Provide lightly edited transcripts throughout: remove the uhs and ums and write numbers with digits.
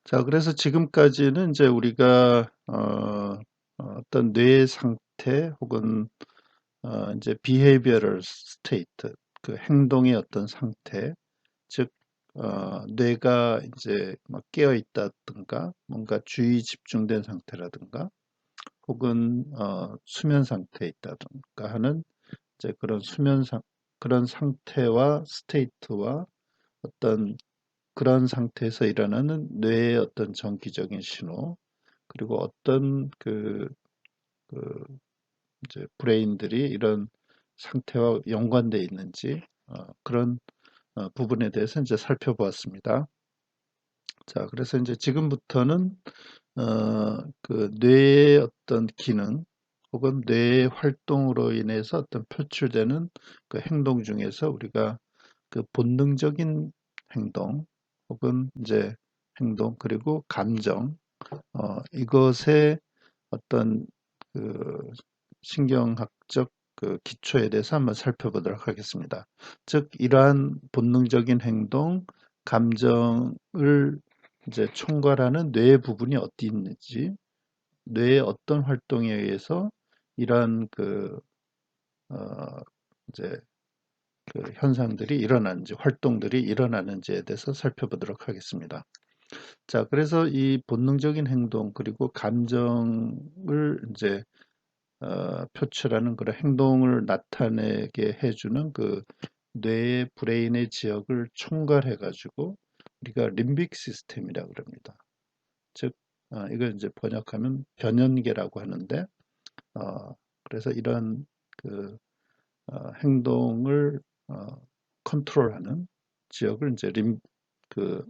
자, 그래서 지금까지는 이제 우리가 어떤 뇌의 상태 혹은 이제 behavioral state, 그 행동의 어떤 상태, 즉 뇌가 이제 막 깨어 있다든가 뭔가 주의 집중된 상태라든가 혹은 수면 상태에 있다든가 하는 이제 그런 상태와 스테이트와 어떤 그런 상태에서 일어나는 뇌의 어떤 정기적인 신호, 그리고 어떤 그 이제 브레인들이 이런 상태와 연관되어 있는지 그런 부분에 대해서 이제 살펴보았습니다. 자, 그래서 이제 지금부터는 그 뇌의 어떤 기능 혹은 뇌의 활동으로 인해서 어떤 표출되는 그 행동 중에서 우리가 그 본능적인 행동 혹은 이제 행동 그리고 감정 이것의 어떤 그 신경학적 그 기초에 대해서 한번 살펴보도록 하겠습니다. 즉 이러한 본능적인 행동, 감정을 이제 총괄하는 뇌의 부분이 어디 있는지, 뇌의 어떤 활동에 의해서 이러한 어, 이제 그 현상들이 일어나는지, 활동들이 일어나는지에 대해서 살펴보도록 하겠습니다. 자, 그래서 이 본능적인 행동 그리고 감정을 이제 표출하는 그런 행동을 나타내게 해주는 그 뇌의 브레인의 지역을 총괄해 가지고 우리가 림빅 시스템이라고 그럽니다. 즉 이걸 이제 번역하면 변연계라고 하는데 그래서 이런 그 행동을 컨트롤하는 지역을 이제 그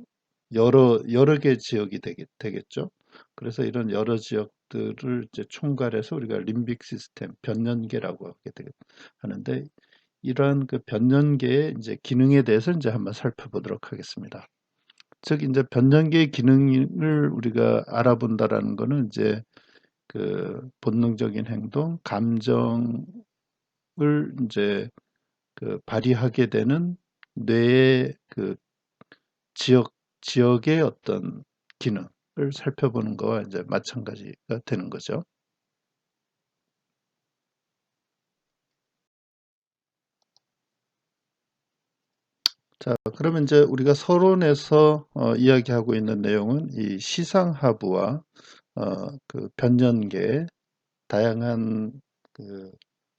여러 개 지역이 되겠죠. 그래서 이런 여러 지역들을 이제 총괄해서 우리가 림빅 시스템, 변연계라고 하는데 이러한 그 변연계의 이제 기능에 대해서 이제 한번 살펴보도록 하겠습니다. 즉 이제 변연계의 기능을 우리가 알아본다라는 거는 이제 그 본능적인 행동, 감정을 이제 그 발휘하게 되는 뇌의 그 지역 지역의 어떤 기능을 살펴보는 거와 이제 마찬가지가 되는 거죠. 자, 그러면 이제 우리가 서론에서 이야기하고 있는 내용은 이 시상하부와 그 변연계 다양한 그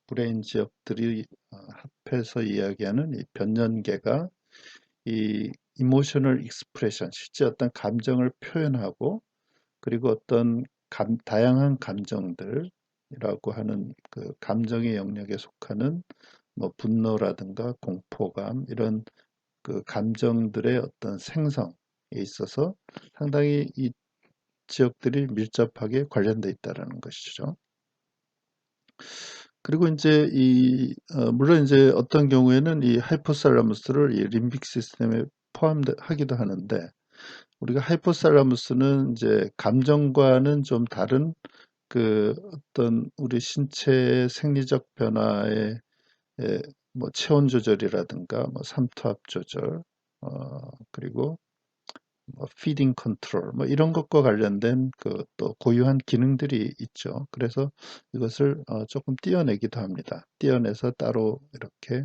브레인 지역들이 합해서 이야기하는 이 변연계가 이 이모셔널 익스프레션, 실제 어떤 감정을 표현하고 그리고 어떤 다양한 감정들이라고 하는 그 감정의 영역에 속하는 뭐 분노라든가 공포감 이런 그 감정들의 어떤 생성에 있어서 상당히 이 지역들이 밀접하게 관련돼 있다라는 것이죠. 그리고 이제 물론 이제 어떤 경우에는 이 하이포살라무스를 이 림빅 시스템에 포함하기도 하는데 우리가 하이포살라무스는 이제 감정과는 좀 다른 그 어떤 우리 신체의 생리적 변화에 뭐 체온 조절이라든가 뭐 삼투압 조절 그리고 뭐 피딩 컨트롤 뭐 이런 것과 관련된 그 또 고유한 기능들이 있죠. 그래서 이것을 조금 띄어내기도 합니다. 띄어내서 따로 이렇게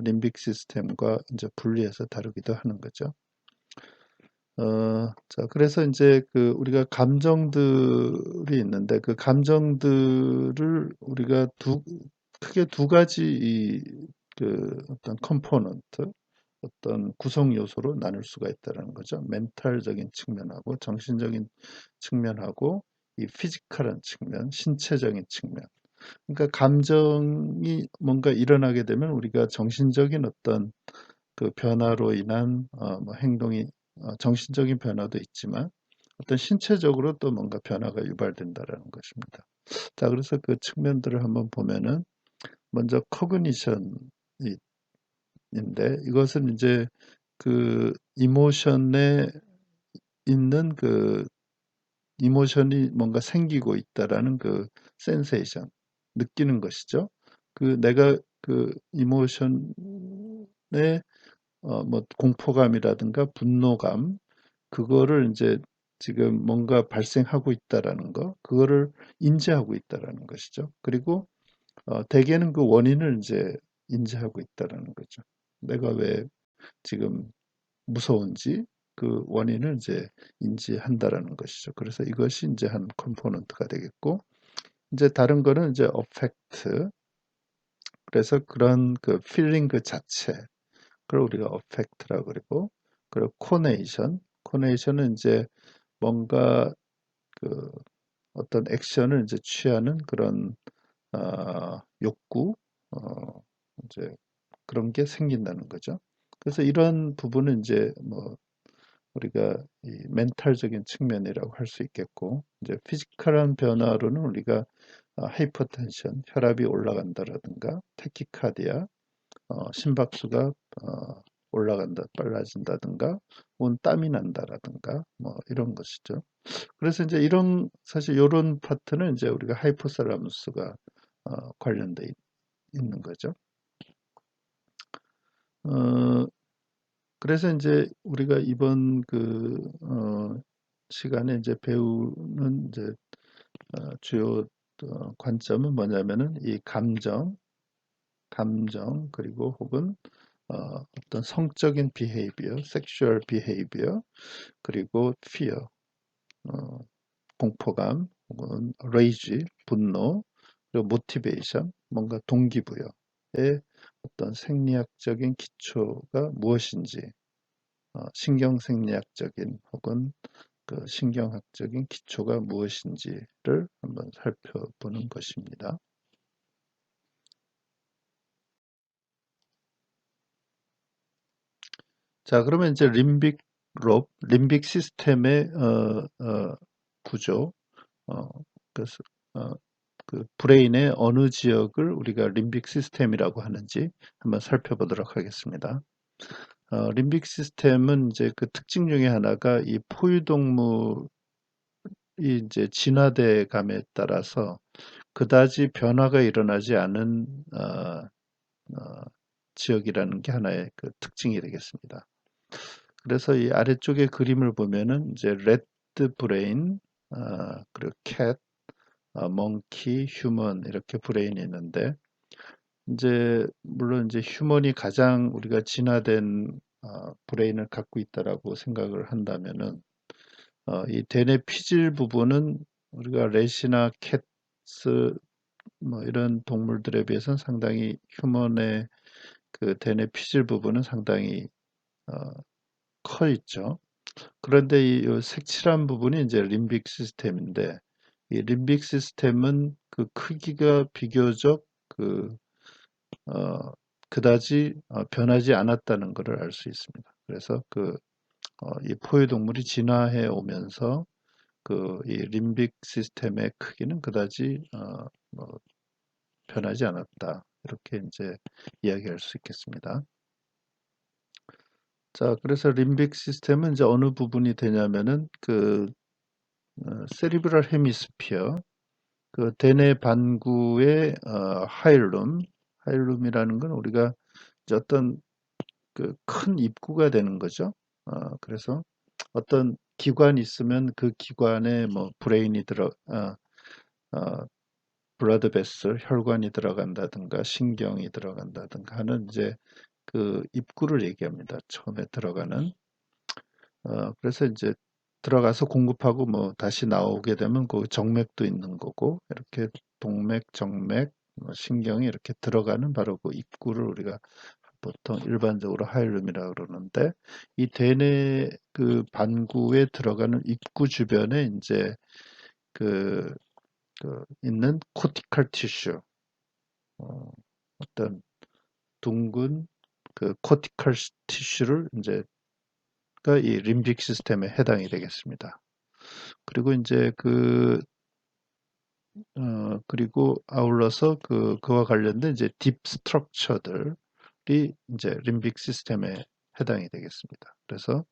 림빅 시스템과 이제 분리해서 다루기도 하는 거죠. 자, 그래서 이제 그 우리가 감정들이 있는데 그 감정들을 우리가 크게 두 가지 그 어떤 컴포넌트, 어떤 구성 요소로 나눌 수가 있다는 거죠. 멘탈적인 측면하고 정신적인 측면하고 이 피지컬한 측면, 신체적인 측면. 그러니까 감정이 뭔가 일어나게 되면 우리가 정신적인 어떤 그 변화로 인한 뭐 행동이 정신적인 변화도 있지만 어떤 신체적으로 또 뭔가 변화가 유발된다라는 것입니다. 자, 그래서 그 측면들을 한번 보면은 먼저 커그니션이 인데 이것은 이제 그 이모션에 있는 그 이모션이 뭔가 생기고 있다라는 그 센세이션 느끼는 것이죠. 그 내가 그 이모션에 뭐 공포감이라든가 분노감 그거를 이제 지금 뭔가 발생하고 있다라는 거, 그거를 인지하고 있다라는 것이죠. 그리고 대개는 그 원인을 이제 인지하고 있다라는 거죠. 내가 왜 지금 무서운지 그 원인을 이제 인지한다라는 것이죠. 그래서 이것이 이제 한 컴포넌트가 되겠고, 이제 다른 거는 이제 어펙트. 그래서 그런 그 필링 그 자체, 그걸 우리가 어펙트라고 그리고, 그리고 코네이션은 이제 뭔가 그 어떤 액션을 이제 취하는 그런 욕구, 이제 그런 게 생긴다는 거죠. 그래서 이런 부분은 이제 뭐 우리가 이 멘탈적인 측면이라고 할 수 있겠고, 이제 피지컬한 변화로는 우리가 하이퍼텐션, 혈압이 올라간다라든가, 타키카디아, 심박수가 올라간다, 빨라진다든가, 혹은 땀이 난다라든가, 뭐 이런 것이죠. 그래서 이제 이런 사실 이런 파트는 이제 우리가 하이포살라무스가 관련돼 있는 거죠. 어, 그래서 이제 우리가 이번 시간에 이제 배우는 이제 주요 관점은 뭐냐면은 이 감정 그리고 혹은 어떤 성적인 behavior, sexual behavior 그리고 fear, 어, 공포감 혹은 rage, 분노 그리고 motivation, 뭔가 동기부여의 어떤 생리학적인 기초가 무엇인지 신경생리학적인 혹은 그 신경학적인 기초가 무엇인지를 한번 살펴보는 것입니다. 자, 그러면 이제 림빅 시스템의 구조, 어, 그래서 어, 그 브레인의 어느 지역을 우리가 림빅 시스템이라고 하는지 한번 살펴보도록 하겠습니다. 림빅 시스템은 이제 그 특징 중에 하나가 이 포유동물이 이제 진화돼 감에 따라서 그다지 변화가 일어나지 않은 지역이라는 게 하나의 그 특징이 되겠습니다. 그래서 이 아래쪽에 그림을 보면은 이제 레드 브레인, 그리고 캣, 멍키, 휴먼 이렇게 브레인이 있는데 이제 물론 이제 휴먼이 가장 우리가 진화된 브레인을 갖고 있다라고 생각을 한다면은 이 대뇌 피질 부분은 우리가 렛이나 캣스 뭐 이런 동물들에 비해서는 상당히 휴먼의 그 대뇌 피질 부분은 상당히 어, 커 있죠. 그런데 이 색칠한 부분이 이제 림빅 시스템인데 이 림빅 시스템은 그 크기가 비교적 어, 그다지 변하지 않았다는 것을 알 수 있습니다. 그래서 이 포유동물이 진화해 오면서 이 림빅 시스템의 크기는 그다지 뭐 변하지 않았다. 이렇게 이제 이야기할 수 있겠습니다. 자, 그래서 림빅 시스템은 이제 어느 부분이 되냐면은 세리브럴 헤미스피어, 그 대뇌 반구의 하일룸이라는 건 우리가 이제 어떤 그 큰 입구가 되는 거죠. 그래서 어떤 기관이 있으면 그 기관에 뭐 브레인이 어, 블러드 베슬, 혈관이 들어간다든가 신경이 들어간다든가 하는 이제 그 입구를 얘기합니다. 처음에 들어가는. 그래서 이제 들어가서 공급하고 뭐 다시 나오게 되면 그 정맥도 있는 거고 이렇게 동맥, 정맥, 뭐 신경이 이렇게 들어가는 바로 그 입구를 우리가 보통 일반적으로 하일룸이라고 그러는데 이 대뇌 그 반구에 들어가는 입구 주변에 이제 그, 있는 코티컬 티슈, 어, 어떤 둥근 그 코티컬 티슈를 이제 이 림빅 시스템에 해당이 되겠습니다. 그리고 이제 그리고 아울러서 그와 관련된 이제 딥 스트럭처들이 이제 림빅 시스템에 해당이 되겠습니다. 그래서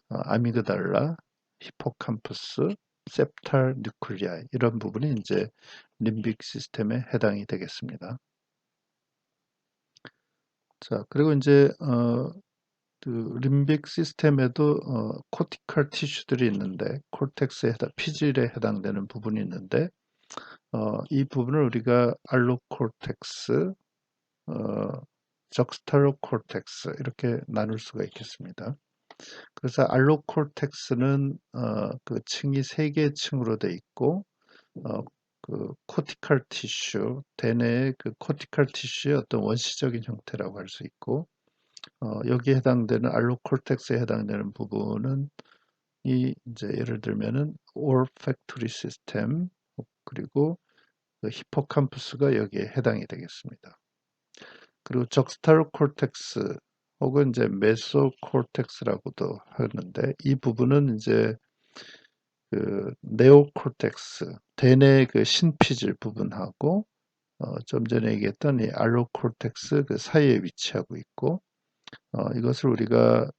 아미그달라, 히포캄퍼스, septal nuclei 이런 부분이 이제 림빅 시스템에 해당이 되겠습니다. 자, 그리고 이제 림빅 시스템에도 코티컬 티슈들이 있는데 콜텍스에 피질에 해당되는 부분이 있는데 이 부분을 우리가 알로콜텍스, 어, 적스탈로콜텍스 이렇게 나눌 수가 있겠습니다. 그래서 알로콜텍스는 그 층이 세 개의 층으로 돼 있고 어, 그 코티컬 티슈, 대뇌의 그 코티컬 티슈의 어떤 원시적인 형태라고 할 수 있고 여기에 해당되는 알로콜텍스에 해당되는 부분은 이 이제 예를 들면은 올팩토리 시스템 그리고 그 히포캄푸스가 여기에 해당이 되겠습니다. 그리고 적스탈콜텍스 혹은 이제 메소콜텍스라고도 하는데 이 부분은 이제 그 네오콜텍스 대뇌 그 신피질 부분하고 좀 전에 얘기했던 이 알로콜텍스 그 사이에 위치하고 있고 이것을 우리가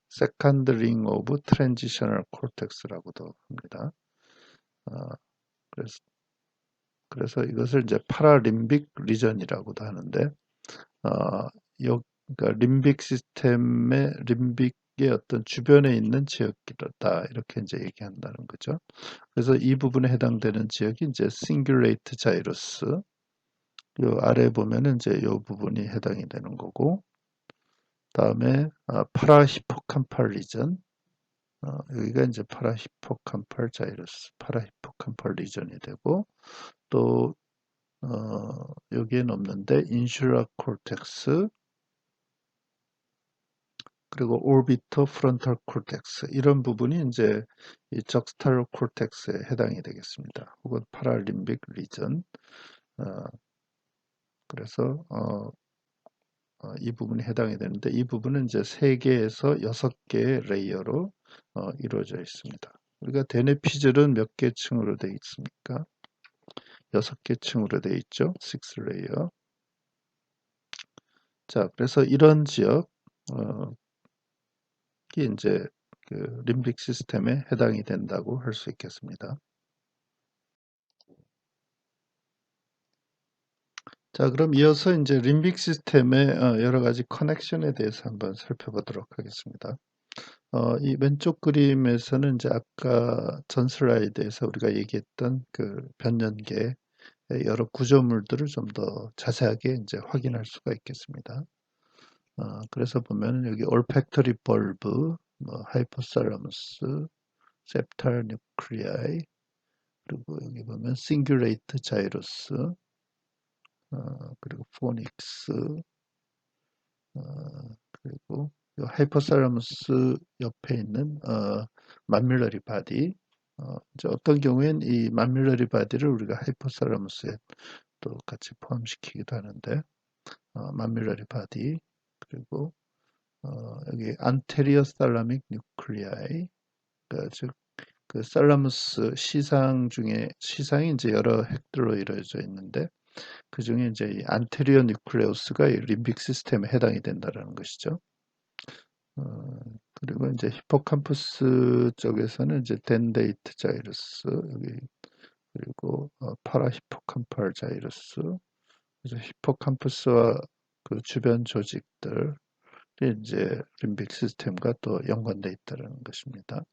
세컨드 링 오브 트랜지셔널 콜텍스라고도 합니다. 어, 그래서, 그래서 이것을 이제 파라림빅 리전이라고도 하는데 어, 그러니까 림빅 시스템의 림빅의 어떤 주변에 있는 지역이다 이렇게 이제 얘기한다는 거죠. 그래서 이 부분에 해당되는 지역이 이제 싱귤레이트 자이러스 요 아래 보면은 이제 요 부분이 해당이 되는 거고 다음에 파라히포캄팔 리전 여기가 이제 파라히포캄팔 자이러스 파라히포캄팔 리전이 되고 또 여기엔 없는데 인슐라 콜텍스 그리고 오비터 프론탈 콜텍스 이런 부분이 이제 이 적스탈 콜텍스에 해당이 되겠습니다. 혹은 파랄림빅 리전 어, 그래서 이 부분이 해당이 되는데 이 부분은 이제 3개에서 6개의 레이어로 이루어져 있습니다. 우리가 대뇌 피질은 몇 개 층으로 되어 있습니까? 6개 층으로 되어 있죠. 6 레이어. 자, 그래서 이런 지역이 이제 그 림빅 시스템에 해당이 된다고 할 수 있겠습니다. 자, 그럼 이어서 이제 림빅 시스템의 여러 가지 커넥션에 대해서 한번 살펴보도록 하겠습니다. 이 왼쪽 그림에서는 이제 아까 전 슬라이드에서 우리가 얘기했던 그 변연계의 여러 구조물들을 좀 더 자세하게 이제 확인할 수가 있겠습니다. 그래서 보면 여기 올팩터리 벌브, 뭐 하이포살라무스, 셉탈 뉴클리아이, 그리고 여기 보면 싱귤레이트 자이러스, 그리고 포닉스, 그리고 하이포살라무스 옆에 있는 만밀러리 바디 이제 어떤 경우엔 이 만밀러리 바디를 우리가 하이포살라무스에 또 같이 포함시키기도 하는데 만밀러리 바디 그리고 여기 안테리어 살라믹 뉴클리아이 그러니까 즉그 살라무스 시상이 이제 여러 핵들로 이루어져 있는데 그 중에 이제 이 안테리어 뉴클레우스가 이 림빅 시스템에 해당이 된다라는 것이죠. 어, 그리고 이제 히포캄푸스 쪽에서는 이제 덴데이트 자이러스 여기 그리고 파라히포캄팔 자이러스 그래서 히포캄푸스와 그 주변 조직들이 이제 림빅 시스템과 또 연관돼 있다는 것입니다.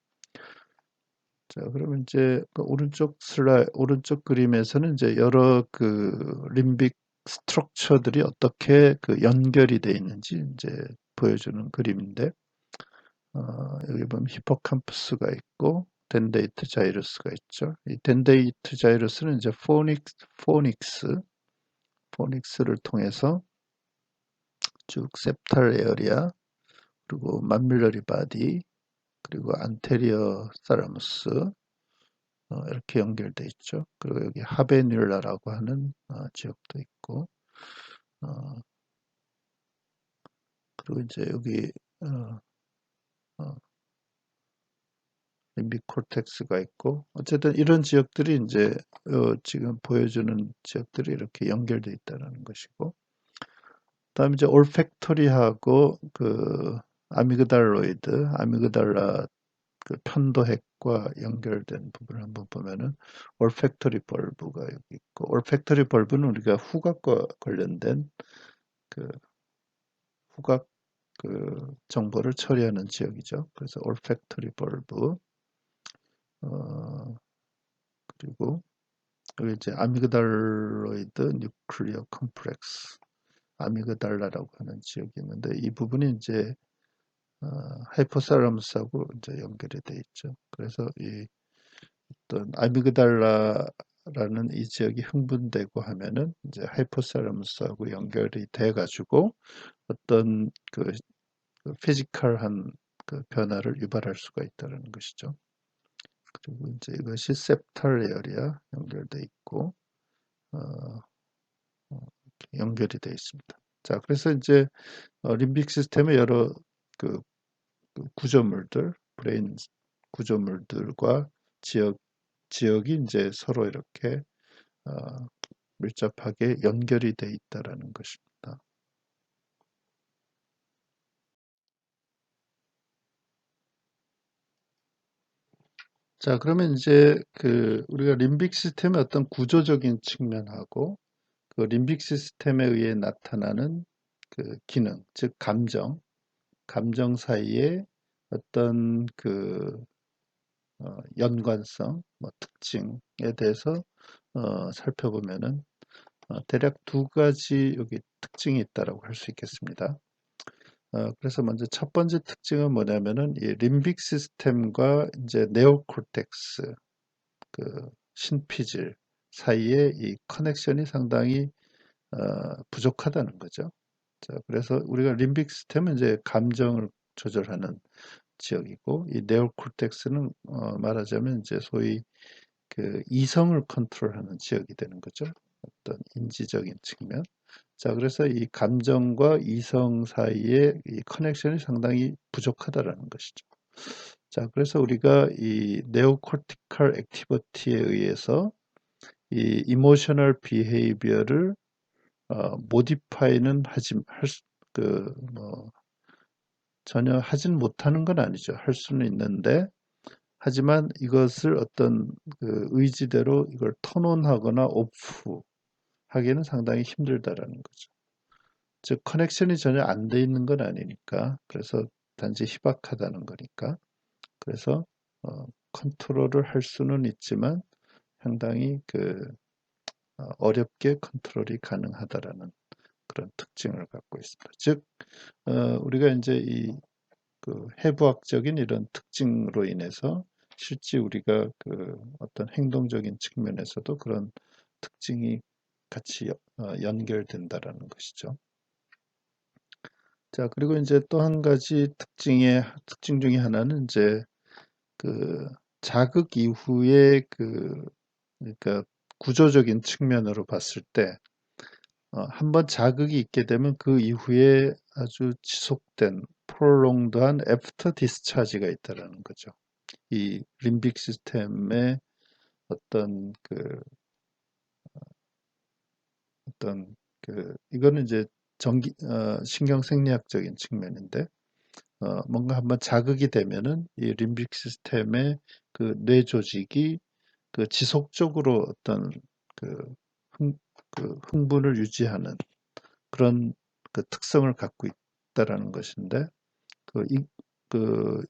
자, 그러면 이제 그 오른쪽 그림에서는 이제 여러 그 림빅 스트럭처들이 어떻게 그 연결이 돼 있는지 이제 보여주는 그림인데 여기 보면 히포캄푸스가 있고 덴데이트 자이러스가 있죠. 이 덴데이트 자이러스는 이제 포닉스를 통해서 쭉 septal 에어리아 그리고 만밀러리 바디 그리고 안테리어 사라무스 이렇게 연결돼 있죠. 그리고 여기 하베뉼라라고 하는 지역도 있고 어, 그리고 이제 여기 어, 어, 림빅 콜텍스가 있고 어쨌든 이런 지역들이 이제 지금 보여주는 지역들이 이렇게 연결돼 있다는 것이고 그다음에 이제 올팩토리하고 그 아미그달라 그 편도핵과 연결된 부분을 한번 보면은 올팩토리 벌브가 여기 있고 올팩토리 벌브는 우리가 후각과 관련된 그 후각 정보를 처리하는 지역이죠. 그래서 olfactory bulb, 그리고 여기 이제 아미그달로이드 뉴클리어 컴플렉스, 아미그달라라고 하는 지역이 있는데 이 부분이 이제 하이포살라무스하고 이제 연결이 돼 있죠. 그래서 이 어떤 아미그달라라는 이 지역이 흥분되고 하면은 이제 하이포살라무스하고 연결이 돼 가지고 어떤 그 피지컬한 그 변화를 유발할 수가 있다는 것이죠. 그리고 이제 이것이 septal area 연결돼 있고 어, 이렇게 연결이 되어 있습니다. 자, 그래서 이제 림빅 시스템의 여러 그 구조물들, 브레인 구조물들과 지역이 이제 서로 이렇게 어, 밀접하게 연결이 돼 있다라는 것입니다. 자, 그러면 이제 우리가 림빅 시스템의 어떤 구조적인 측면하고 그 림빅 시스템에 의해 나타나는 그 기능, 즉 감정 사이의 어떤 연관성, 뭐 특징에 대해서 살펴보면은 대략 두 가지 여기 특징이 있다라고 할 수 있겠습니다. 그래서 먼저 첫 번째 특징은 뭐냐면은 이 림빅 시스템과 이제 네오콜텍스 신피질 사이의 이 커넥션이 상당히 부족하다는 거죠. 자, 그래서 우리가 림빅 시스템은 이제 감정을 조절하는 지역이고 이 네오콜텍스는 말하자면 이제 소위 이성을 컨트롤하는 지역이 되는 거죠. 어떤 인지적인 측면. 자, 그래서 이 감정과 이성 사이의 이 커넥션이 상당히 부족하다라는 것이죠. 자, 그래서 우리가 이 네오코티컬 액티비티에 의해서 이 이모셔널 비헤이비어를 모디파이는 뭐 전혀 하진 못하는 건 아니죠. 할 수는 있는데 하지만 이것을 어떤 의지대로 이걸 턴온하거나 오프 하기는 상당히 힘들다라는 거죠. 즉 커넥션이 전혀 안 돼 있는 건 아니니까 그래서 단지 희박하다는 거니까 그래서 컨트롤을 할 수는 있지만 상당히 어렵게 컨트롤이 가능하다라는 그런 특징을 갖고 있습니다. 즉 우리가 이제 해부학적인 이런 특징으로 인해서 실제 우리가 어떤 행동적인 측면에서도 그런 특징이 같이 연결된다라는 것이죠. 자, 그리고 이제 또 한 가지 특징 중에 하나는 이제 그 자극 이후에 그러니까 구조적인 측면으로 봤을 때 한번 자극이 있게 되면 그 이후에 아주 지속된 prolonged한 애프터 디스차지가 있다라는 거죠. 이 림빅 시스템의 어떤 이거는 이제 신경 생리학적인 측면인데 뭔가 한번 자극이 되면은 이 림빅 시스템의 뇌 조직이 지속적으로 어떤 그 흥분을 유지하는 그런 특성을 갖고 있다라는 것인데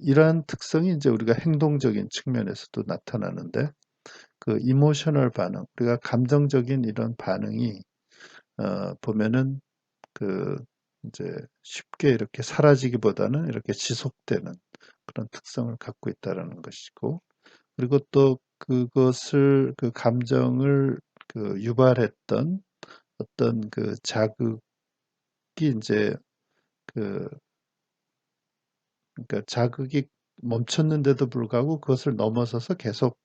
이러한 특성이 이제 우리가 행동적인 측면에서도 나타나는데 이모셔널 반응, 우리가 감정적인 이런 반응이 보면은 그 이제 쉽게 이렇게 사라지기보다는 이렇게 지속되는 그런 특성을 갖고 있다라는 것이고, 그리고 또 그 감정을 유발했던 어떤 자극이 이제 그 그러니까 자극이 멈췄는데도 불구하고 그것을 넘어서서 계속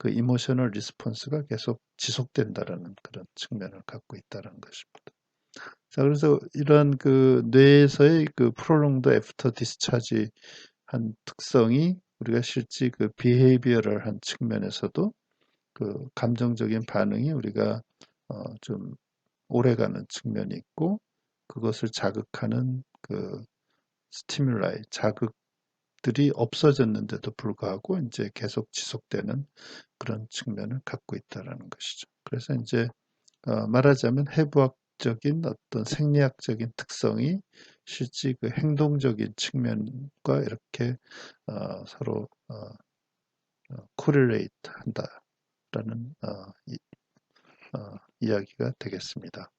이모셔널 리스폰스가 계속 지속된다라는 그런 측면을 갖고 있다는 것입니다. 자, 그래서 이러한 뇌에서의 프롤onged 애프터 디스차지 한 특성이 우리가 실제 비헤이비어럴한 측면에서도 감정적인 반응이 우리가 좀 오래가는 측면이 있고 그것을 자극하는 스티뮬라이 자극들이 없어졌는데도 불구하고 이제 계속 지속되는 그런 측면을 갖고 있다라는 것이죠. 그래서 이제 말하자면 해부학적인 어떤 생리학적인 특성이 실제 그 행동적인 측면과 이렇게 서로 코릴레이트 한다라는 이야기가 되겠습니다.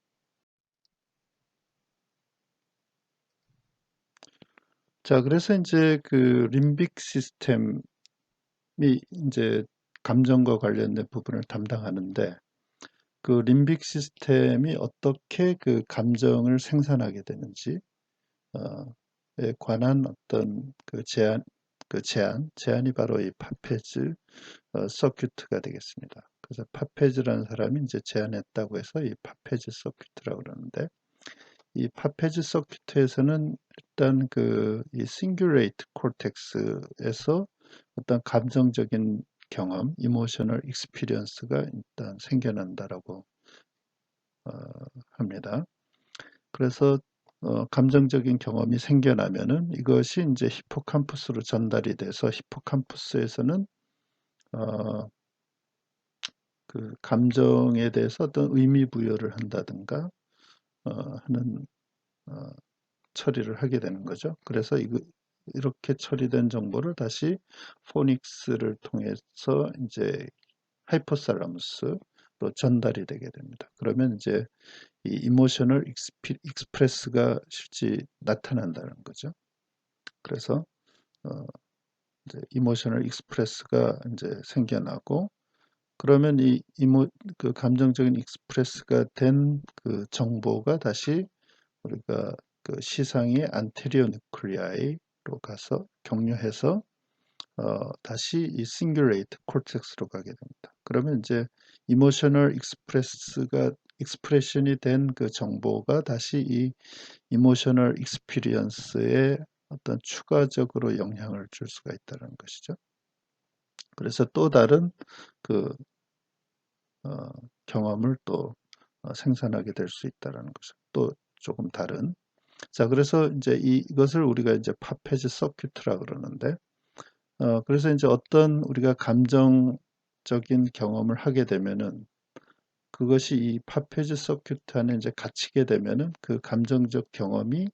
자, 그래서 이제 그 림빅 시스템이 이제 감정과 관련된 부분을 담당하는데, 그 림빅 시스템이 어떻게 그 감정을 생산하게 되는지 에 관한 어떤 제안이 바로 이 파페즈 서큐트가 되겠습니다. 그래서 파페즈라는 사람이 이제 제안했다고 해서 이 파페즈 서큐트라고 그러는데, 이 파페즈 서큐트에서는 일단 이 싱귤레이트 콜텍스에서 어떤 감정적인 경험, 이모셔널 익스피리언스가 일단 생겨난다라고 합니다. 그래서 감정적인 경험이 생겨나면은 이것이 이제 히포캄푸스로 전달이 돼서 히포캄푸스에서는 어, 그 감정에 대해서 어떤 의미 부여를 한다든가 하는 어, 처리를 하게 되는 거죠. 그래서 이렇게 처리된 정보를 다시 포닉스를 통해서 이제 하이포살라무스로 전달이 되게 됩니다. 그러면 이제 이 이모셔널 익스프레스가 실제 나타난다는 거죠. 그래서 어, 이제 이모셔널 익스프레스가 이제 생겨나고, 그러면 그 감정적인 익스프레스가 된 그 정보가 다시 우리가 그 시상의 안테리어 뉴클리아이로 가서 경유해서 다시 이 싱귤레이트 콜텍스로 가게 됩니다. 그러면 이제 이모셔널 익스프레션이 된 그 정보가 다시 이 이모셔널 익스피리언스에 어떤 추가적으로 영향을 줄 수가 있다는 것이죠. 그래서 또 다른 그 어, 경험을 또 생산하게 될 수 있다는 거죠. 또 조금 다른. 자, 그래서 이제 이것을 우리가 이제 파페즈 서큐트라 그러는데, 그래서 이제 어떤 우리가 감정적인 경험을 하게 되면은 그것이 이 파페즈 서큐트 안에 이제 갇히게 되면은 그 감정적 경험이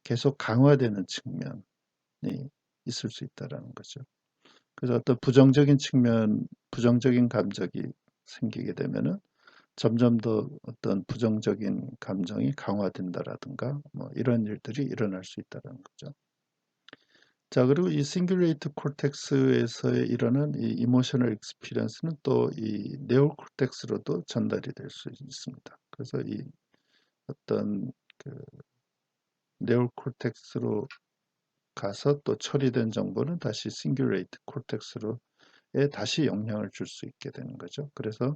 계속 강화되는 측면이 있을 수 있다라는 거죠. 그래서 어떤 부정적인 감정이 생기게 되면은 점점 더 어떤 부정적인 감정이 강화된다라든가 뭐 이런 일들이 일어날 수 있다는 거죠. 자, 그리고 이 싱귤레이트 콜텍스에서 일어난 이 이모셔널 익스피리언스는 또 이 네오 콜텍스로도 전달이 될 수 있습니다. 그래서 이 어떤 그 네오 콜텍스로 가서 또 처리된 정보는 다시 싱귤레이트 콜텍스로에 다시 영향을 줄 수 있게 되는 거죠. 그래서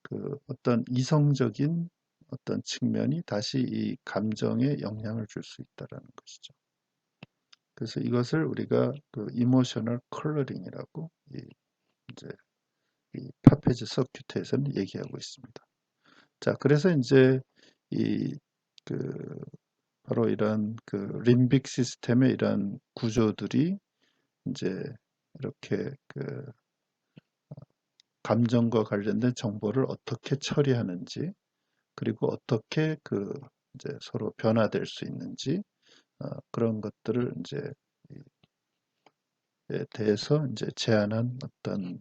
그 어떤 이성적인 어떤 측면이 다시 이 감정에 영향을 줄 수 있다라는 것이죠. 그래서 이것을 우리가 그 이모셔널 컬러링이라고 이제 이 파페즈 서큐트에서는 얘기하고 있습니다. 자, 그래서 이제 이 그 바로 이런 그 림빅 시스템의 이런 구조들이 이제 이렇게 그 감정과 관련된 정보를 어떻게 처리하는지, 그리고 어떻게 이제 서로 변화될 수 있는지 그런 것들을 이제 에 대해서 이제 제안한 어떤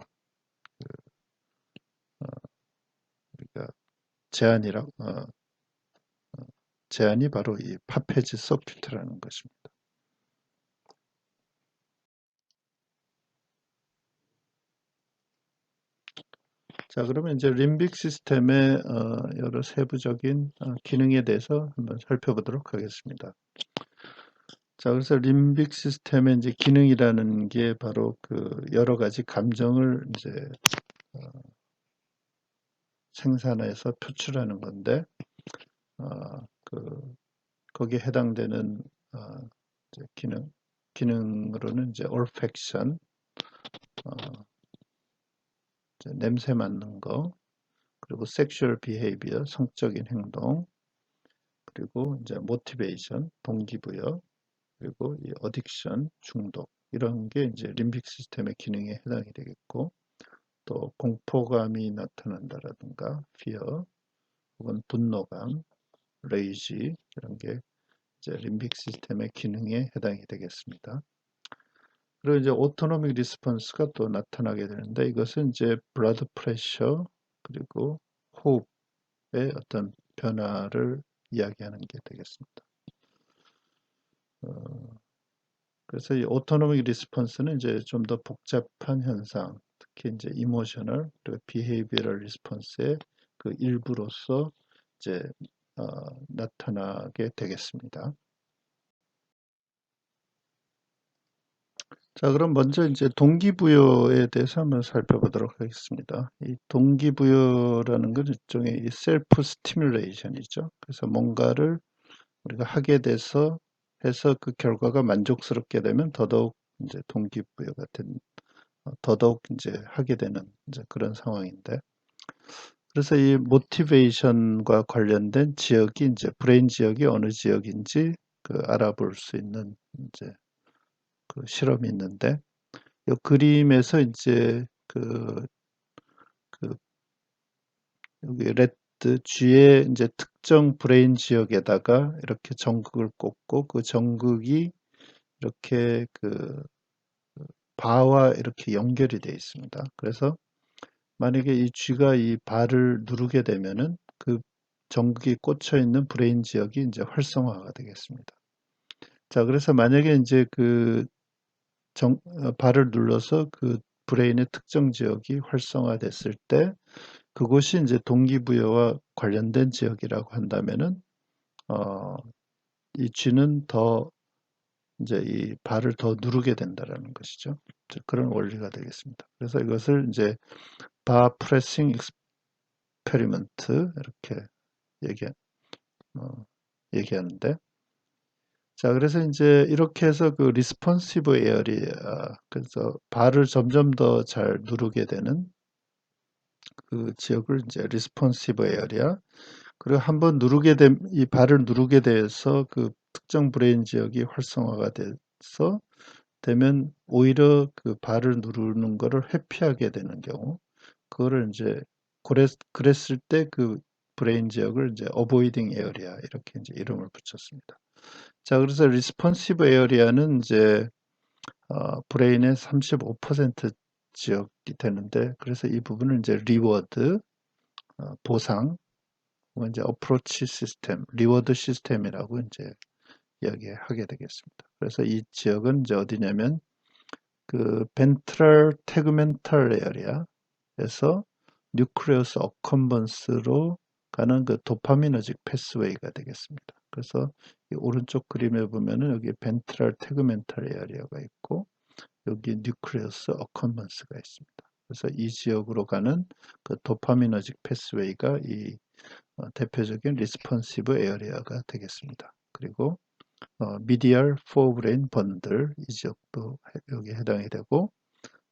우리가 제안이라 제안이 바로 이 파페즈 서큐트라는 것입니다. 자, 그러면 이제 림빅 시스템의 여러 세부적인 기능에 대해서 한번 살펴보도록 하겠습니다. 자, 그래서 림빅 시스템의 이제 기능이라는 게 바로 그 여러 가지 감정을 이제 어, 생산해서 표출하는 건데, 거기에 해당되는 이제 기능으로는 이제 올팩션, 이제 냄새 맡는 거, 그리고 섹슈얼 비헤이비어, 성적인 행동, 그리고 이제 모티베이션, 동기부여, 그리고 이 어딕션, 중독, 이런 게 이제 림빅 시스템의 기능에 해당이 되겠고, 또 공포감이 나타난다라든가 fear, 혹은 분노감, rage, 이런 게 이제 림빅 시스템의 기능에 해당이 되겠습니다. 그리고 이제 오토노믹 리스폰스가 또 나타나게 되는데 이것은 이제 블러드 프레셔 그리고 호흡의 어떤 변화를 이야기하는 게 되겠습니다. 그래서 이 오토노믹 리스폰스는 이제 좀 더 복잡한 현상, 특히 이제 이모셔널 그리고 비헤이비어럴 리스폰스의 그 일부로서 이제 나타나게 되겠습니다. 자, 그럼 먼저 이제 동기부여에 대해서 한번 살펴보도록 하겠습니다. 이 동기부여라는 건 일종의 이 셀프 스티뮬레이션이죠. 그래서 뭔가를 우리가 하게 돼서 해서 그 결과가 만족스럽게 되면 더더욱 이제 동기부여가 더더욱 이제 하게 되는 이제 그런 상황인데, 그래서 이 모티베이션과 관련된 지역이 이제 브레인 지역이 어느 지역인지 그 알아볼 수 있는 이제 그 실험이 있는데, 이 그림에서 이제 그 여기 레드 G의 이제 특정 브레인 지역에다가 이렇게 전극을 꽂고 그 전극이 이렇게 그 바와 이렇게 연결이 되어 있습니다. 그래서 만약에 이 쥐가 이 발을 누르게 되면은 그 전극이 꽂혀 있는 브레인 지역이 이제 활성화가 되겠습니다. 자, 그래서 만약에 이제 발을 눌러서 그 브레인의 특정 지역이 활성화됐을 때 그곳이 이제 동기부여와 관련된 지역이라고 한다면은 어, 이 쥐는 더 이제 이 발을 더 누르게 된다라는 것이죠. 그런 원리가 되겠습니다. 그래서 이것을 이제 바 프레싱 익스페리먼트 이렇게 얘기 어, 얘기하는데, 자, 그래서 이제 이렇게 해서 그 리스폰시브 에어리아, 그래서 발을 점점 더 잘 누르게 되는 그 지역을 이제 리스폰시브 에어리아, 그리고 한번 이 발을 누르게 돼서 그 특정 브레인 지역이 활성화가 돼서 되면 오히려 그 발을 누르는 거를 회피하게 되는 경우, 그거를 이제 그랬을 때 그 브레인 지역을 이제 어보이딩 에어리아 이렇게 이제 이름을 붙였습니다. 자, 그래서 리스폰시브 에어리아는 이제 브레인의 35% 지역이 되는데, 그래서 이 부분은 이제 리워드, 보상, 혹은 이제 어프로치 시스템, 리워드 시스템이라고 이제 이야기하게 되겠습니다. 그래서 이 지역은 이제 어디냐면 그 벤트럴 태그멘탈 에어리아에서 뉴클레우스 어컨번스로 가는 그 도파미너직 패스웨이가 되겠습니다. 그래서 이 오른쪽 그림에 보면은 여기 벤트럴 태그멘탈 에어리아가 있고 여기 뉴클레우스 어컨번스가 있습니다. 그래서 이 지역으로 가는 그 도파미너직 패스웨이가 이 대표적인 리스폰시브 에어리아가 되겠습니다. 그리고 미디얼 포브레인 번들 이 지역도 여기에 해당이 되고,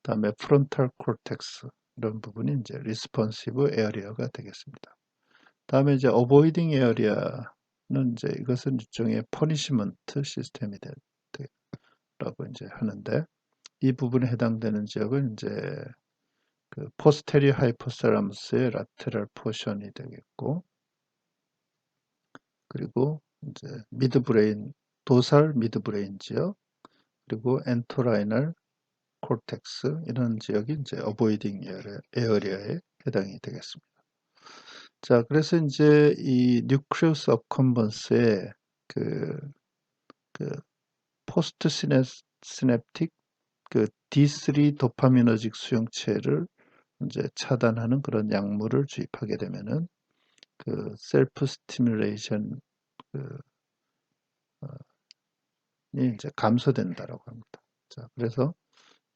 다음에 프론탈 콜텍스 이런 부분이 이제 리스폰시브 에어리어가 되겠습니다. 다음에 이제 어보이딩 에어리어는 이제 이것은 일종의 퍼니시먼트 시스템이 라고 이제 하는데, 이 부분에 해당되는 지역은 이제 그 포스테리어 하이포살라무스의 라테럴 포션이 되겠고, 그리고 이제 미드브레인 도살 미드브레인 지역, 그리고 엔토라이널 콜텍스 이런 지역이 이제 어보이딩 에어리어에 해당이 되겠습니다. 자, 그래서 이제 이 뉴클레우스 어컨번스의 그, 그 포스트 시냅틱 그 D3 도파미너직 수용체를 이제 차단하는 그런 약물을 주입하게 되면은 그 셀프 스티뮬레이션 그 이제 감소된다라고 합니다. 자, 그래서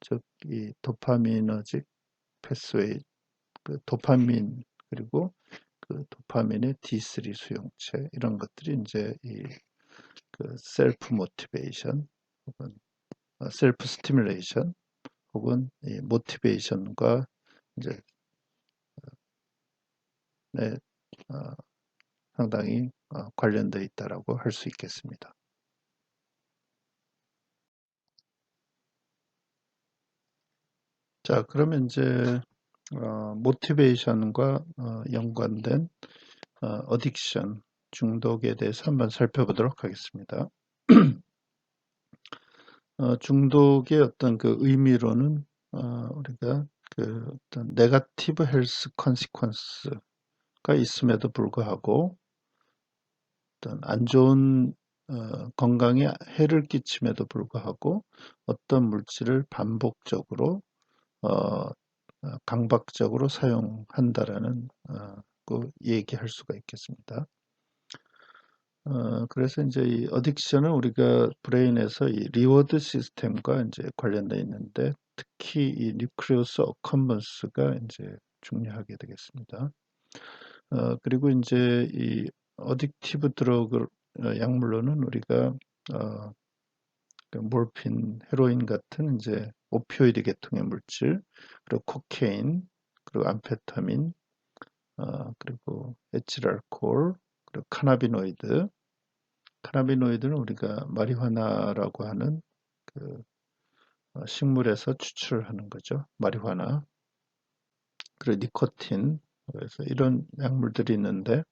즉 이 도파미너직 패스웨이 그 도파민 그리고 그 도파민의 D3 수용체 이런 것들이 이제 이 그 셀프 모티베이션 혹은 셀프 스티뮬레이션 혹은 이 모티베이션과 이제 네, 어, 상당히 관련되어 있다라고 할 수 있겠습니다. 자, 그러면 이제 모티베이션과 연관된 어딕션 중독에 대해서 한번 살펴보도록 하겠습니다. 중독의 어떤 그 의미로는 우리가 그 어떤 네거티브 헬스 컨시퀀스가 있음에도 불구하고 어떤 안 좋은 건강에 해를 끼침에도 불구하고 어떤 물질을 반복적으로 강박적으로 사용한다라는 그 얘기할 수가 있겠습니다. 그래서 이제 이 어딕션은 우리가 브레인에서 이 리워드 시스템과 이제 관련되어 있는데 특히 이 뉴클리우스 어컴번스가 이제 중요하게 되겠습니다. 그리고 이제 이 어딕티브 드러그 약물로는 우리가 그 몰핀, 헤로인 같은 이제 오피오이드 계통의 물질, 그리고 코케인, 그리고 암페타민, 그리고 에틸알코올, 그리고 카나비노이드. 카나비노이드는 우리가 마리화나라고 하는 그 식물에서 추출하는 거죠. 마리화나. 그리고 니코틴. 그래서 이런 약물들이 있는데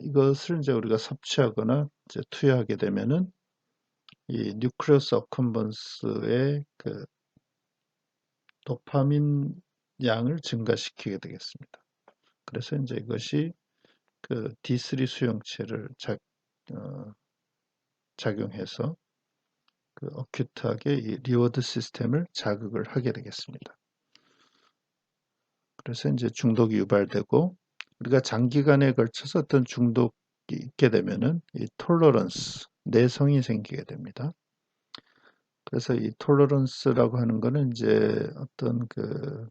이것을 이제 우리가 섭취하거나 이제 투여하게 되면은 이 뉴클레우스 어컴번스의 그 도파민 양을 증가시키게 되겠습니다. 그래서 이제 이것이 그 D3 수용체를 작용해서 그 어큐트하게 이 리워드 시스템을 자극을 하게 되겠습니다. 그래서 이제 중독이 유발되고 우리가 장기간에 걸쳐서 어떤 중독이 있게 되면은 이 톨러런스, 내성이 생기게 됩니다. 그래서 이 톨러런스라고 하는 거는 이제 어떤 그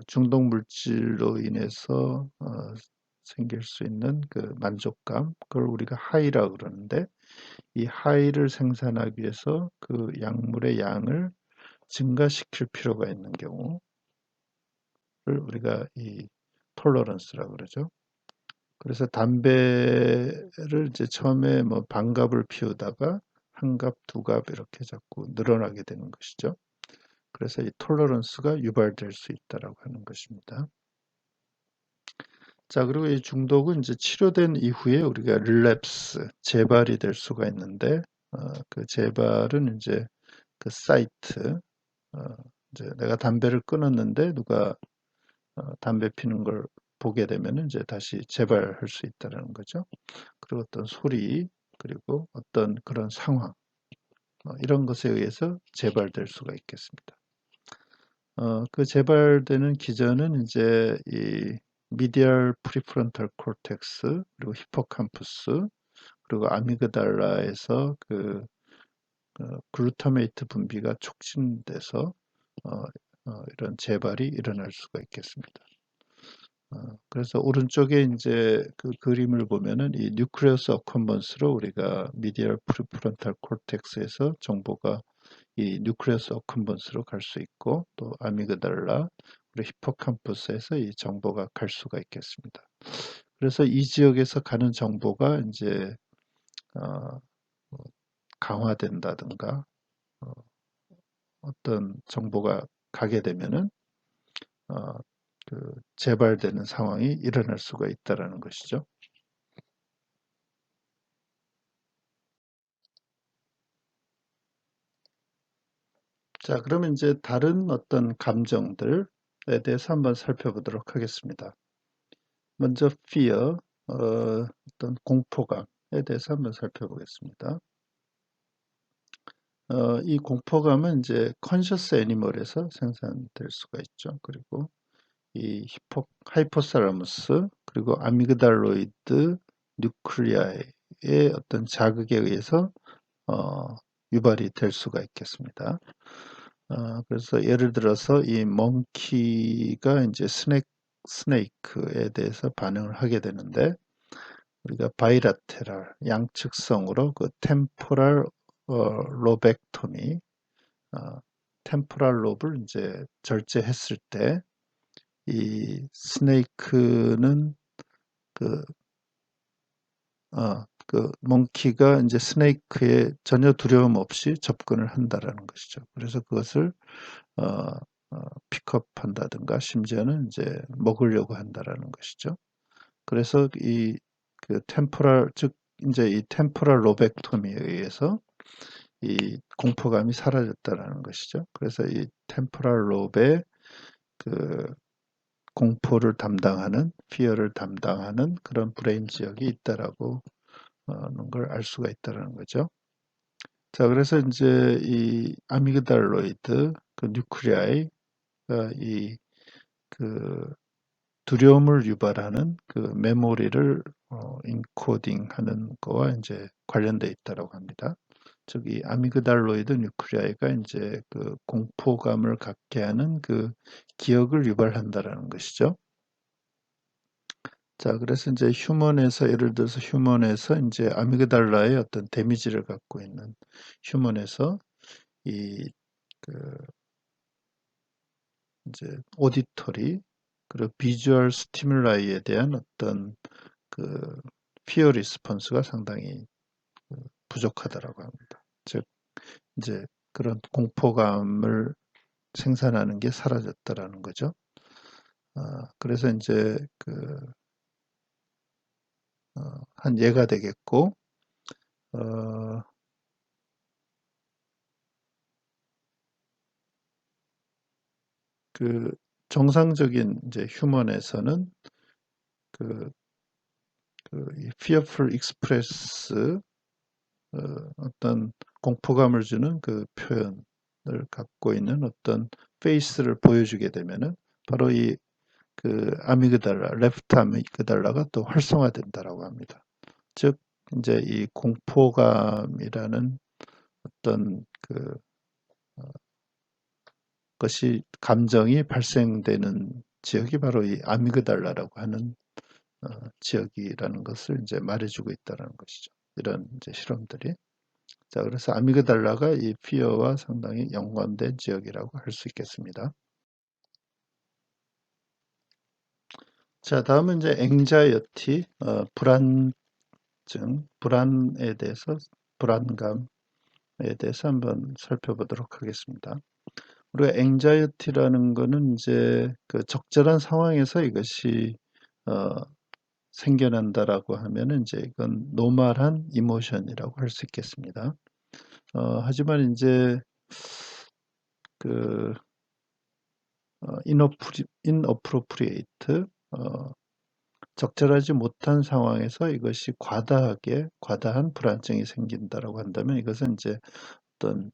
중독 물질로 인해서 생길 수 있는 그 만족감, 그걸 우리가 하이라고 그러는데 이 하이를 생산하기 위해서 그 약물의 양을 증가시킬 필요가 있는 경우를 우리가 이 톨러런스라고 그러죠. 그래서 담배를 이제 처음에 뭐 반갑을 피우다가 한 갑, 두 갑 이렇게 자꾸 늘어나게 되는 것이죠. 그래서 이 톨러런스가 유발될 수 있다라고 하는 것입니다. 자, 그리고 이 중독은 이제 치료된 이후에 우리가 릴랩스, 재발이 될 수가 있는데, 그 재발은 이제 그 사이트, 어, 이제 내가 담배를 끊었는데 누가 담배 피는 걸 보게 되면 이제 다시 재발할 수 있다는 거죠. 그리고 어떤 소리, 그리고 어떤 그런 상황, 이런 것에 의해서 재발될 수가 있겠습니다. 그 재발되는 기전은 이제 이 미디얼 프리프론탈 콜텍스, 그리고 히포캄푸스, 그리고 아미그달라에서 그 글루타메이트 분비가 촉진돼서 이런 재발이 일어날 수가 있겠습니다. 그래서 오른쪽에 이제 그 그림을 보면은 이 뉴클레우스 어컴번스로 우리가 미디얼 프리프론탈 콜텍스에서 정보가 이 뉴클레우스 어컴번스로 갈 수 있고 또 아미그달라 그리고 히포캄퍼스에서 이 정보가 갈 수가 있겠습니다. 그래서 이 지역에서 가는 정보가 이제 어, 강화된다든가 어떤 정보가 가게 되면은 어, 그 재발되는 상황이 일어날 수가 있다라는 것이죠. 자, 그러면 이제 다른 어떤 감정들에 대해서 한번 살펴보도록 하겠습니다. 먼저 fear, 어떤 공포감에 대해서 한번 살펴보겠습니다. 이 공포감은 이제 conscious animal에서 생산될 수가 있죠. 그리고 이 하이포살라무스 그리고 아미그달로이드 뉴클리아의 어떤 자극에 의해서 어, 유발이 될 수가 있겠습니다. 그래서 예를 들어서 이 멍키가 이제 스네이크에 대해서 반응을 하게 되는데 우리가 바이라테랄 양측성으로 그 템포랄 로벡토미 템포랄 롭을 이제 절제했을 때 이 스네이크는 그, 그 몽키가 이제 스네이크에 전혀 두려움 없이 접근을 한다라는 것이죠. 그래서 그것을 어, 픽업한다든가 심지어는 이제 먹으려고 한다라는 것이죠. 그래서 이 그 템포럴, 즉 이제 이 템포럴 로벡토미에 의해서 이 공포감이 사라졌다라는 것이죠. 그래서 이 템포럴 로베 그 공포를 담당하는, 피어를 담당하는 그런 브레인 지역이 있다라고 하는 걸 알 수가 있다라는 거죠. 자, 그래서 이제 이 아미그달로이드 그 뉴클리아이 이그 두려움을 유발하는 그 메모리를 인코딩하는 거와 이제 관련돼 있다라고 합니다. 즉 이 아미그달로이드 뉴클리아이가 이제 그 공포감을 갖게 하는 그 기억을 유발한다라는 것이죠. 자, 그래서 이제 휴먼에서 예를 들어서 휴먼에서 이제 아미그달라의 어떤 데미지를 갖고 있는 휴먼에서 이 그 이제 오디터리 그리고 비주얼 스티뮬라이에 대한 어떤 그 피어 리스폰스가 상당히 부족하다라고 합니다. 즉 이제 그런 공포감을 생산하는 게 사라졌다라는 거죠. 그래서 이제 한 예가 되겠고 어, 그 정상적인 이제 휴먼에서는 그, 이 fearful express 어떤 공포감을 주는 그 표현을 갖고 있는 어떤 페이스를 보여주게 되면은 바로 이 그 아미그달라, 레프트 아미그달라가 또 활성화된다라고 합니다. 즉 이제 이 공포감이라는 어떤 그 것이 감정이 발생되는 지역이 바로 이 아미그달라라고 하는 지역이라는 것을 이제 말해주고 있다는 것이죠. 이런 이제 실험들이. 자, 그래서 아미그달라가 이 피어와 상당히 연관된 지역이라고 할 수 있겠습니다. 자, 다음은 이제 앵자이어티, 불안증, 불안에 대해서, 불안감에 대해서 한번 살펴보도록 하겠습니다. 우리가 앵자이어티라는 거는 이제 그 적절한 상황에서 이것이 어, 생겨난다라고 하면은 이제 이건 노멀한 이모션이라고 할 수 있겠습니다. 하지만 이제 그 inappropriate 적절하지 못한 상황에서 이것이 과다한 불안증이 생긴다라고 한다면 이것은 이제 어떤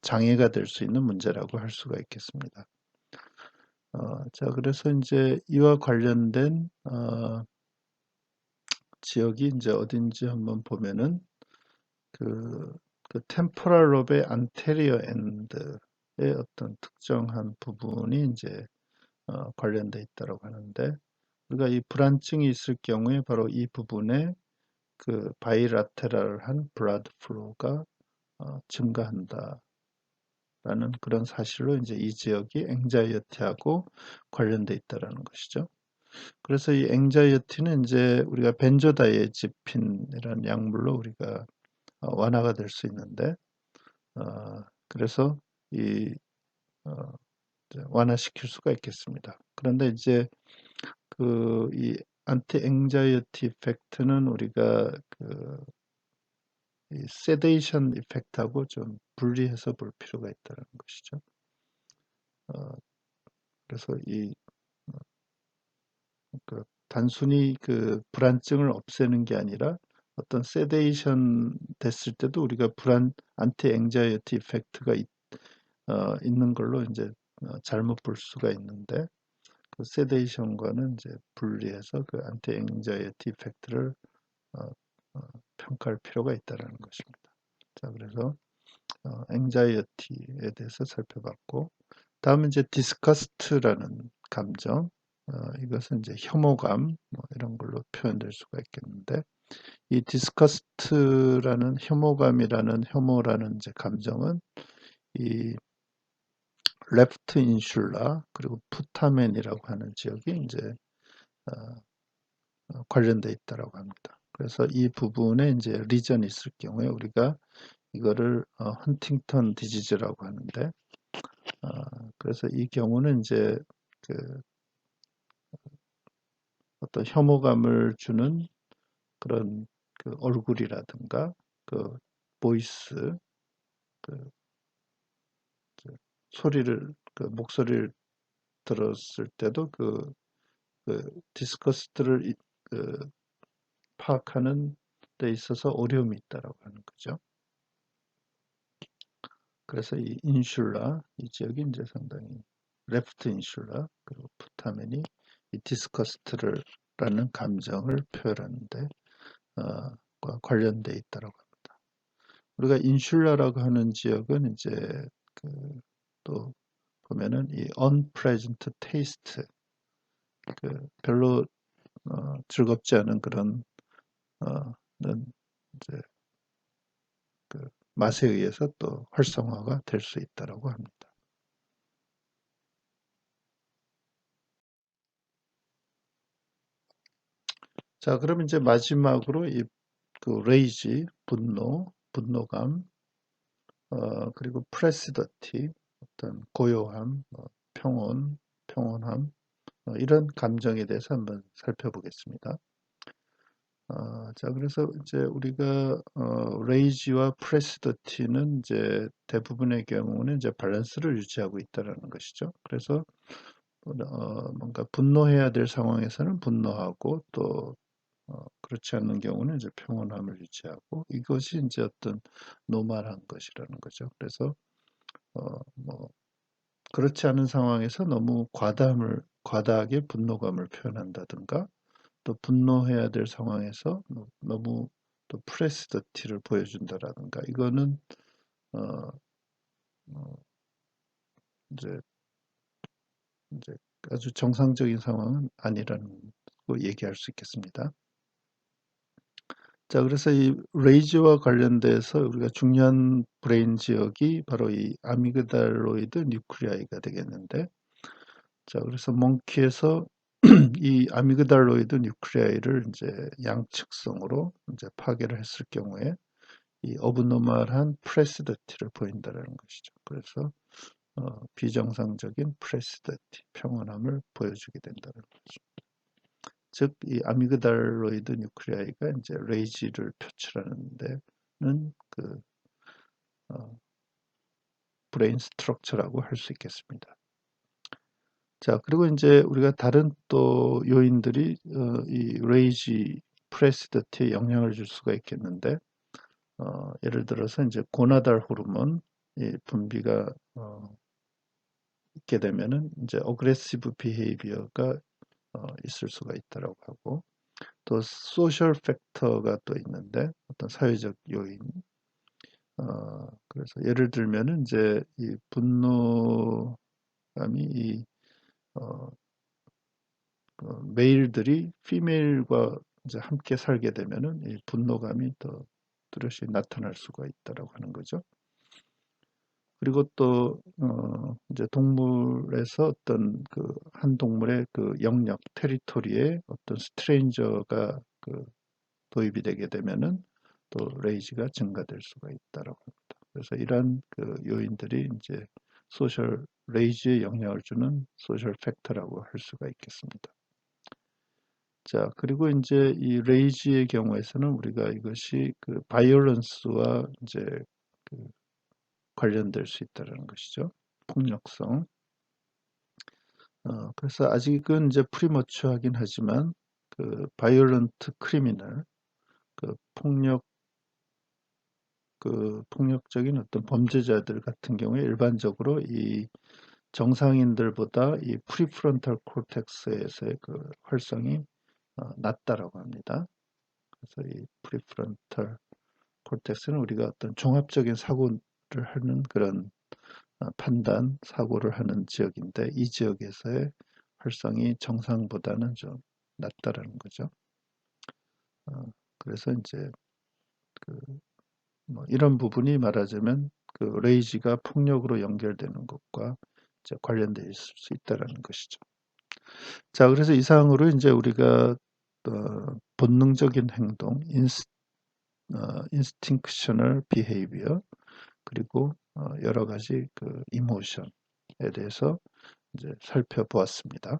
장애가 될 수 있는 문제라고 할 수가 있겠습니다. 자, 그래서 이제 이와 관련된 지역이 이제 어딘지 한번 보면은 그, 그 템포럴 롭의 안테리어 엔드의 어떤 특정한 부분이 이제 관련돼 있다고 하는데 우리가 이 불안증이 있을 경우에 바로 이 부분에 그 바이라테럴한 블러드 플로우가 증가한다라는 그런 사실로 이제 이 지역이 앵자이어티하고 관련돼 있다라는 것이죠. 그래서 이 앵자이어티는 이제 우리가 벤조다이아제핀이라는 약물로 우리가 완화가 될 수 있는데 그래서 이 완화시킬 수가 있겠습니다. 그런데 이제 이 안티 앵자이어티 이펙트는 우리가 이 세데이션 이펙트하고 좀 분리해서 볼 필요가 있다는 것이죠. 그래서 단순히 그 불안증을 없애는 게 아니라 어떤 세데이션 됐을 때도 우리가 안티 앵자이어티 이펙트가 있는 걸로 이제 잘못 볼 수가 있는데 그 세데이션과는 이제 분리해서 그 안티 앵자이어티 이펙트를 어, 어, 평가할 필요가 있다는 것입니다. 자, 그래서 앵자이어티에 대해서 살펴봤고 다음은 이제 디스커스트라는 감정 이것은 이제 혐오감 뭐 이런 걸로 표현될 수가 있겠는데 이 디스커스트라는 혐오라는 이제 감정은 이 레프트 인슐라 그리고 푸타멘이라고 하는 지역이 이제 관련돼 있다라고 합니다. 그래서 이 부분에 이제 리전이 있을 경우에 우리가 이거를 헌팅턴 디지즈라고 하는데 그래서 이 경우는 이제 그 어떤 혐오감을 주는 그런 그 얼굴이라든가 그 보이스, 그 소리를 그 목소리를 들었을 때도 그 디스커스트를 그 파악하는 데 있어서 어려움이 있다라고 하는 거죠. 그래서 이 인슐라 이 지역이 이제 상당히 레프트 인슐라 그리고 푸타멘이 이 디스커스트라는 감정을 표현하는데 과 관련돼 있다라고 합니다. 우리가 인슐라라고 하는 지역은 이제 그 또 보면은 이 unpleasant taste 그 별로 즐겁지 않은 그런 는 이제 그 맛에 의해서 또 활성화가 될 수 있다라고 합니다. 자, 그럼 이제 마지막으로 이 그 레이지, 분노감, 그리고 프레시더티, 어떤 고요함, 평온함, 이런 감정에 대해서 한번 살펴보겠습니다. 자, 그래서 이제 우리가 레이지와 프레시더티는 이제 대부분의 경우는 이제 밸런스를 유지하고 있다라는 것이죠. 그래서 뭔가 분노해야 될 상황에서는 분노하고 또 그렇지 않는 경우는 이제 평온함을 유지하고 이것이 이제 어떤 노멀한 것이라는 거죠. 그래서 뭐 그렇지 않은 상황에서 너무 과다하게 분노감을 표현한다든가 또 분노해야 될 상황에서 너무 또 프레시더티를 보여준다라든가 이거는 어, 어, 이제 이제 아주 정상적인 상황은 아니라는 거 얘기할 수 있겠습니다. 자, 그래서 이 레이즈와 관련돼서 우리가 중요한 브레인 지역이 바로 이 아미그달로이드 뉴클리아이가 되겠는데, 자, 그래서 몽키에서 이 아미그달로이드 뉴클리아이를 이제 양측성으로 이제 파괴를 했을 경우에 이 어브노멀한 프레시더티를 보인다는 것이죠. 그래서 비정상적인 프레시더티, 평온함을 보여주게 된다는 거죠. 즉, 이 아미그달로이드 뉴클리아이가 이제 레이지를 표출하는 데는 그 브레인 스트럭처라고 할 수 있겠습니다. 자, 그리고 이제 우리가 다른 또 요인들이 이 레이지 프레시더티에 영향을 줄 수가 있겠는데, 예를 들어서 이제 고나달 호르몬 이 분비가 있게 되면은 이제 어그레시브 비헤이비어가 있을 수가 있다라고 하고 또 소셜 팩터가 또 있는데 어떤 사회적 요인 그래서 예를 들면은 이제 이 분노감이 이 어, 메일들이 피메일과 이제 함께 살게 되면은 이 분노감이 더 뚜렷이 나타날 수가 있다라고 하는 거죠. 그리고 또 이제 동물에서 어떤 그 한 동물의 그 영역 테리토리에 어떤 스트레인저가 그 도입이 되게 되면은 또 레이지가 증가될 수가 있다라고 합니다. 그래서 이러한 그 요인들이 이제 소셜 레이지에 영향을 주는 소셜 팩터라고 할 수가 있겠습니다. 자, 그리고 이제 이 레이지의 경우에서는 우리가 이것이 그 바이올런스와 이제 그 관련될 수 있다는 것이죠. 폭력성. 그래서 아직은 이제 프리머추하긴 하지만 그 바이올런트 크리미널 그 폭력적인 어떤 범죄자들 같은 경우에 일반적으로 이 정상인들보다 이 프리프론탈 콜텍스에서의 그 활성이 낮다라고 합니다. 그래서 이 프리프론탈 콜텍스는 우리가 어떤 종합적인 사고를 하는 그런 판단, 사고를 하는 지역인데 이 지역에서의 활성이 정상보다는 좀 낮다라는 거죠. 그래서 이제 뭐 이런 부분이 말하자면 그 레이지가 폭력으로 연결되는 것과 이제 관련되어 있을 수 있다라는 것이죠. 자, 그래서 이상으로 이제 우리가 본능적인 행동, 인스팅크셔널 비헤이비어 그리고 여러 가지 그 이모션에 대해서 이제 살펴보았습니다.